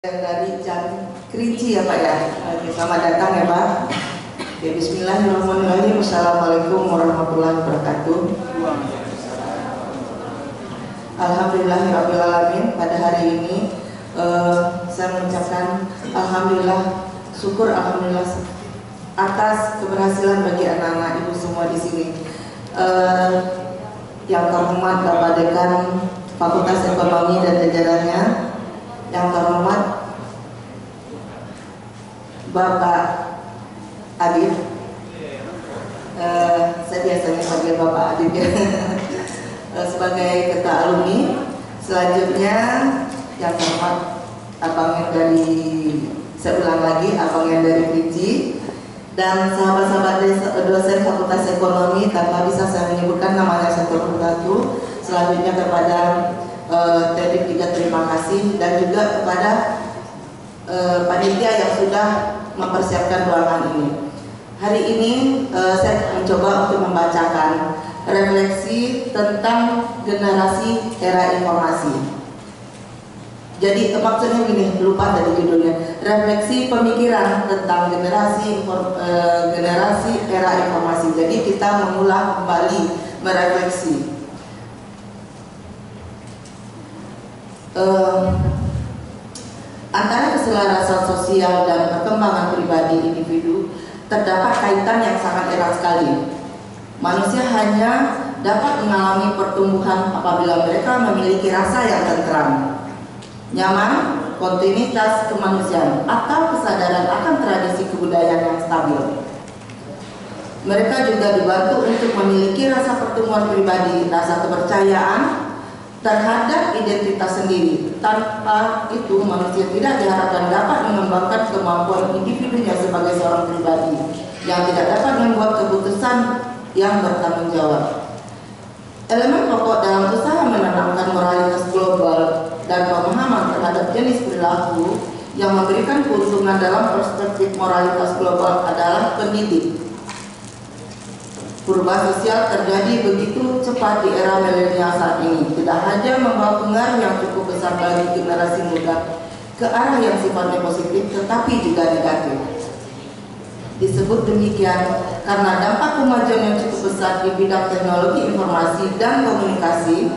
Dari Jam Kerinci ya Pak ya. Oke, selamat datang ya Pak. Ya, Bismillahirrahmanirrahim. Assalamualaikum warahmatullahi wabarakatuh. Alhamdulillahirrahmanirrahim. Pada hari ini saya mengucapkan alhamdulillah, syukur alhamdulillah atas keberhasilan bagi anak-anak ibu semua di sini. Yang terhormat Bapak Dekan Fakultas Ekonomi dan jajarannya, yang terhormat Bapak Adib, saya biasanya panggil Bapak Adib ya, sebagai ketua alumni. Selanjutnya yang terhormat abang yang dari, saya ulang lagi, abang yang dari Kerinci, dan sahabat-sahabat dosen Fakultas Ekonomi tanpa bisa saya menyebutkan namanya satu persatu. Selanjutnya kepada Tedik juga terima kasih, dan juga kepada panitia yang sudah mempersiapkan ruangan ini. Hari ini saya mencoba untuk membacakan refleksi tentang generasi era informasi. Jadi maksudnya gini, lupa tadi judulnya, refleksi pemikiran tentang generasi era informasi. Jadi kita mengulang kembali, merefleksi. Antara keselarasan sosial dan perkembangan pribadi individu terdapat kaitan yang sangat erat sekali. Manusia hanya dapat mengalami pertumbuhan apabila mereka memiliki rasa yang tentram, nyaman, kontinuitas kemanusiaan, atau kesadaran akan tradisi kebudayaan yang stabil. Mereka juga dibantu untuk memiliki rasa pertumbuhan pribadi, rasa kepercayaan terhadap identitas sendiri. Tanpa itu manusia tidak diharapkan dapat mengembangkan kemampuan individunya sebagai seorang pribadi yang tidak dapat membuat keputusan yang bertanggung jawab. Elemen pokok dalam usaha menanamkan moralitas global dan pemahaman terhadap jenis perilaku yang memberikan keuntungan dalam perspektif moralitas global adalah pendidik. Perubahan sosial terjadi begitu cepat di era milenial saat ini, tidak hanya membawa pengaruh yang cukup besar bagi generasi muda ke arah yang sifatnya positif, tetapi juga negatif. Disebut demikian karena dampak kemajuan yang cukup besar di bidang teknologi informasi dan komunikasi,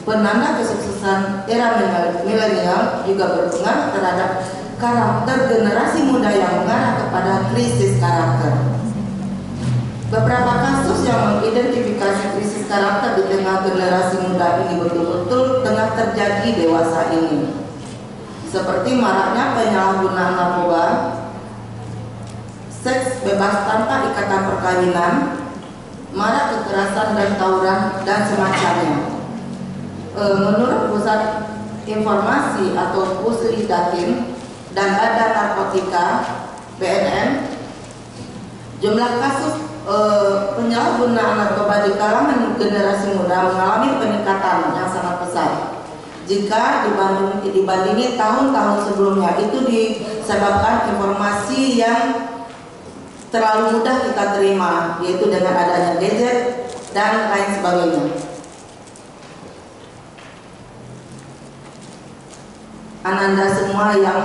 penanda kesuksesan era milenial juga berpengaruh terhadap karakter generasi muda yang mengarah kepada krisis karakter. Beberapa kasus yang mengidentifikasi krisis karakter di tengah generasi muda ini betul-betul tengah terjadi dewasa ini, seperti maraknya penyalahgunaan narkoba, seks bebas tanpa ikatan perkawinan, marak kekerasan dan tawuran, dan semacamnya. Menurut Pusat Informasi atau Puslidatin dan Badan Narkotika (BNN), jumlah kasus penyalahgunaan narkoba di kalangan generasi muda mengalami peningkatan yang sangat besar jika dibandingi tahun-tahun sebelumnya. Itu disebabkan informasi yang terlalu mudah kita terima, yaitu dengan adanya gadget dan lain sebagainya. Ananda semua yang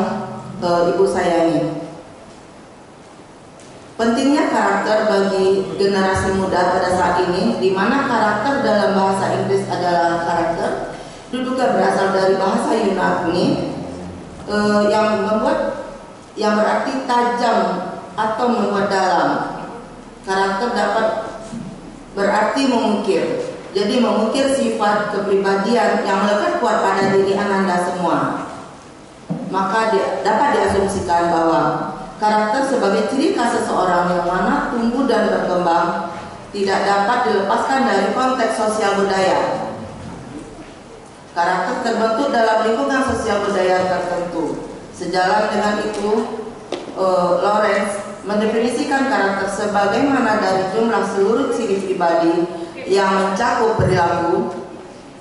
ibu sayangi, pentingnya karakter bagi generasi muda pada saat ini, di mana karakter dalam bahasa Inggris adalah karakter, diduga berasal dari bahasa Yunani yang berarti tajam atau membuat dalam. Karakter dapat berarti mengukir. Jadi mengukir sifat kepribadian yang melekat kuat pada diri Ananda semua. Maka dapat diasumsikan bahwa karakter sebagai ciri khas seseorang yang mana tumbuh dan berkembang tidak dapat dilepaskan dari konteks sosial budaya. Karakter terbentuk dalam lingkungan sosial budaya tertentu. Sejalan dengan itu, Lawrence mendefinisikan karakter sebagaimana dari jumlah seluruh ciri pribadi yang mencakup perilaku,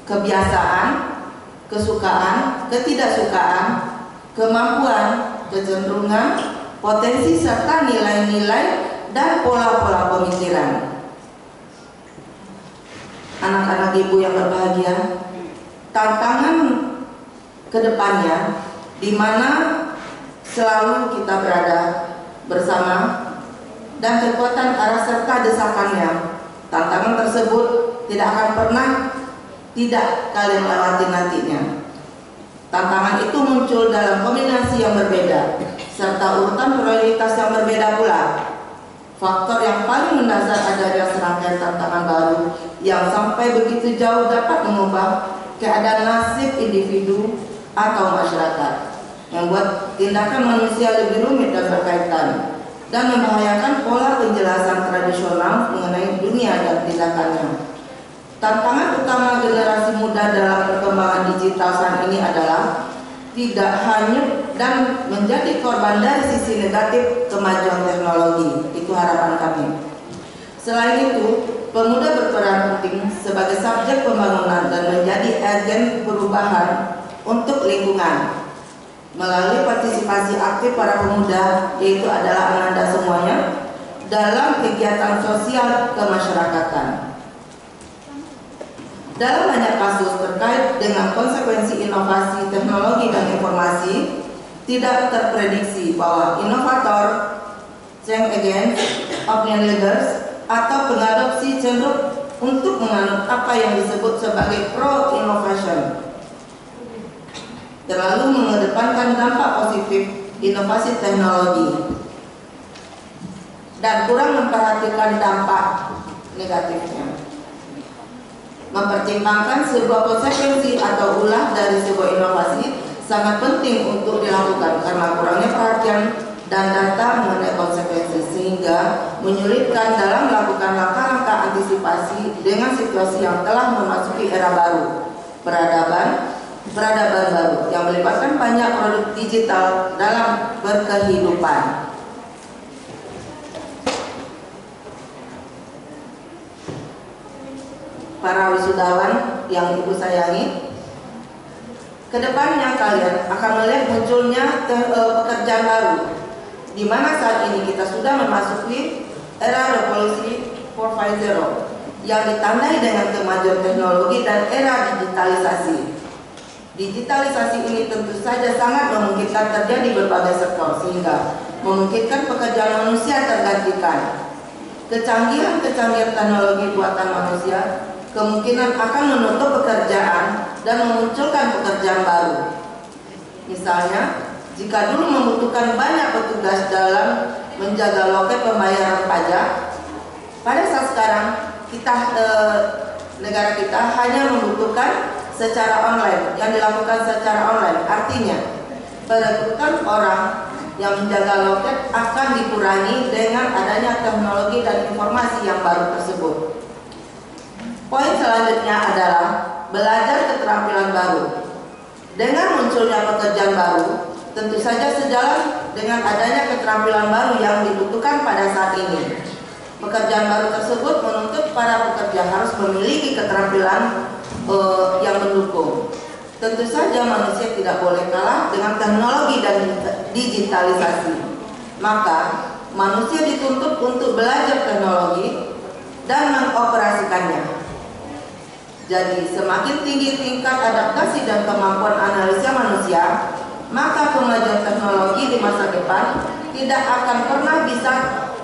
kebiasaan, kesukaan, ketidaksukaan, kemampuan, kecenderungan, potensi serta nilai-nilai dan pola-pola pemikiran. Anak-anak ibu yang berbahagia, tantangan kedepannya di mana selalu kita berada bersama, dan kekuatan arah serta desakannya. Tantangan tersebut tidak akan pernah tidak kalian lewati nantinya. Tantangan itu muncul dalam kombinasi yang berbeda, serta urutan prioritas yang berbeda pula. Faktor yang paling mendasar adanya serangkaian tantangan baru yang sampai begitu jauh dapat mengubah keadaan nasib individu atau masyarakat, membuat tindakan manusia lebih rumit dan berkaitan, dan membahayakan pola penjelasan tradisional mengenai dunia dan tindakannya. Tantangan utama generasi muda dalam perkembangan digital saat ini adalah tidak hanyut dan menjadi korban dari sisi negatif kemajuan teknologi. Itu harapan kami. Selain itu, pemuda berperan penting sebagai subjek pembangunan dan menjadi agen perubahan untuk lingkungan. Melalui partisipasi aktif para pemuda, yaitu adalah Anda semuanya, dalam kegiatan sosial kemasyarakatan. Dalam banyak kasus terkait dengan konsekuensi inovasi teknologi dan informasi, tidak terprediksi bahwa inovator, change agents, opinion leaders, atau pengadopsi cenderung untuk menganut apa yang disebut sebagai pro-innovation, terlalu mengedepankan dampak positif inovasi teknologi dan kurang memperhatikan dampak negatifnya. Mempertimbangkan sebuah konsekuensi atau ulah dari sebuah inovasi sangat penting untuk dilakukan karena kurangnya perhatian dan data mengenai konsekuensi, sehingga menyulitkan dalam melakukan langkah-langkah antisipasi dengan situasi yang telah memasuki era baru, peradaban baru yang melibatkan banyak produk digital dalam berkehidupan. Para wisudawan yang Ibu sayangi, kedepannya kalian akan melihat munculnya pekerjaan baru, di mana saat ini kita sudah memasuki era revolusi 4.0 yang ditandai dengan kemajuan teknologi dan era digitalisasi. Digitalisasi ini tentu saja sangat memungkinkan terjadi berbagai sektor, sehingga memungkinkan pekerjaan manusia tergantikan. Kecanggihan teknologi buatan manusia kemungkinan akan menutup pekerjaan dan memunculkan pekerjaan baru. Misalnya, jika dulu membutuhkan banyak petugas dalam menjaga loket pembayaran pajak, pada saat sekarang negara kita hanya membutuhkan secara online, yang dilakukan secara online. Artinya, perekrutan orang yang menjaga loket akan dikurangi dengan adanya teknologi dan informasi yang baru tersebut. Poin selanjutnya adalah belajar keterampilan baru. Dengan munculnya pekerjaan baru, tentu saja sejalan dengan adanya keterampilan baru yang dibutuhkan pada saat ini. Pekerjaan baru tersebut menuntut para pekerja harus memiliki keterampilan yang mendukung. Tentu saja manusia tidak boleh kalah dengan teknologi dan digitalisasi. Maka manusia dituntut untuk belajar teknologi dan mengoperasikannya. Jadi semakin tinggi tingkat adaptasi dan kemampuan analisa manusia, maka kemajuan teknologi di masa depan tidak akan pernah bisa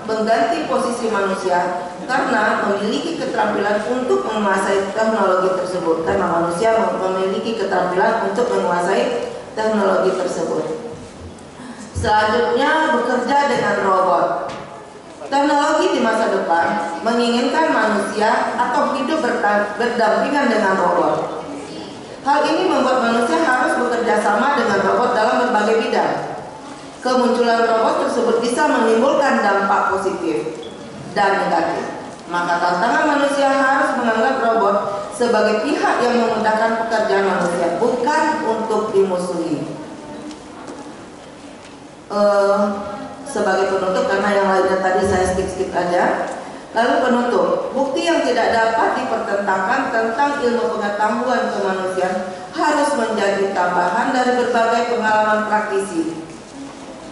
mengganti posisi manusia karena memiliki keterampilan untuk menguasai teknologi tersebut. Karena manusia memiliki keterampilan untuk menguasai teknologi tersebut. Selanjutnya, bekerja dengan robot. Teknologi di masa depan menginginkan manusia atau hidup berdampingan dengan robot. Hal ini membuat manusia harus bekerja sama dengan robot dalam berbagai bidang. Kemunculan robot tersebut bisa menimbulkan dampak positif dan negatif. Maka tantangan manusia harus menganggap robot sebagai pihak yang memudahkan pekerjaan manusia, bukan untuk dimusuhi. Sebagai penutup, karena yang lainnya tadi saya skip aja. Lalu penutup, bukti yang tidak dapat dipertentangkan tentang ilmu pengetahuan kemanusiaan harus menjadi tambahan dari berbagai pengalaman praktisi.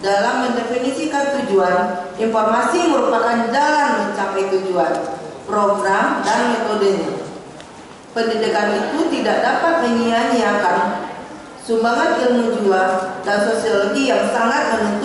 Dalam mendefinisikan tujuan, informasi merupakan jalan mencapai tujuan, program, dan metodenya. Pendidikan itu tidak dapat menyia-nyiakan sumbangan ilmu jiwa dan sosiologi yang sangat menentukan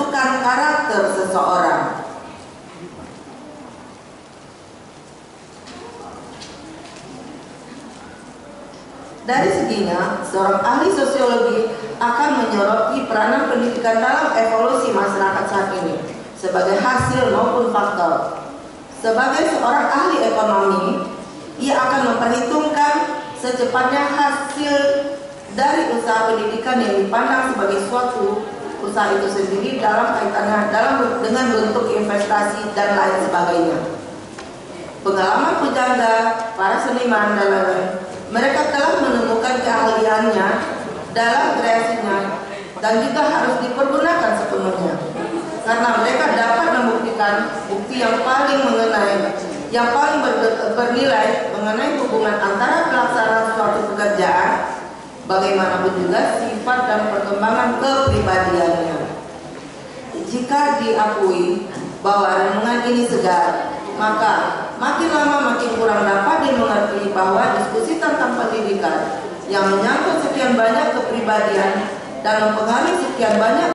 Dari seginya, seorang ahli sosiologi akan menyoroti peranan pendidikan dalam evolusi masyarakat saat ini sebagai hasil maupun faktor. Sebagai seorang ahli ekonomi, ia akan memperhitungkan secepatnya hasil dari usaha pendidikan yang dipandang sebagai suatu usaha itu sendiri dalam kaitannya dengan bentuk investasi dan lain sebagainya. Pengalaman pujangga, para seniman dan lain-lain, mereka telah menemukan keahliannya dalam kreasinya dan juga harus dipergunakan sepenuhnya, karena mereka dapat membuktikan bukti yang paling bernilai mengenai hubungan antara pelaksanaan suatu pekerjaan, bagaimanapun juga sifat dan perkembangan kepribadiannya. Jika diakui bahwa renungan ini segar, maka makin lama makin kurang dapat dimengerti bahwa diskusi tentang pendidikan yang menyangkut sekian banyak kepribadian dan mempengaruhi sekian banyak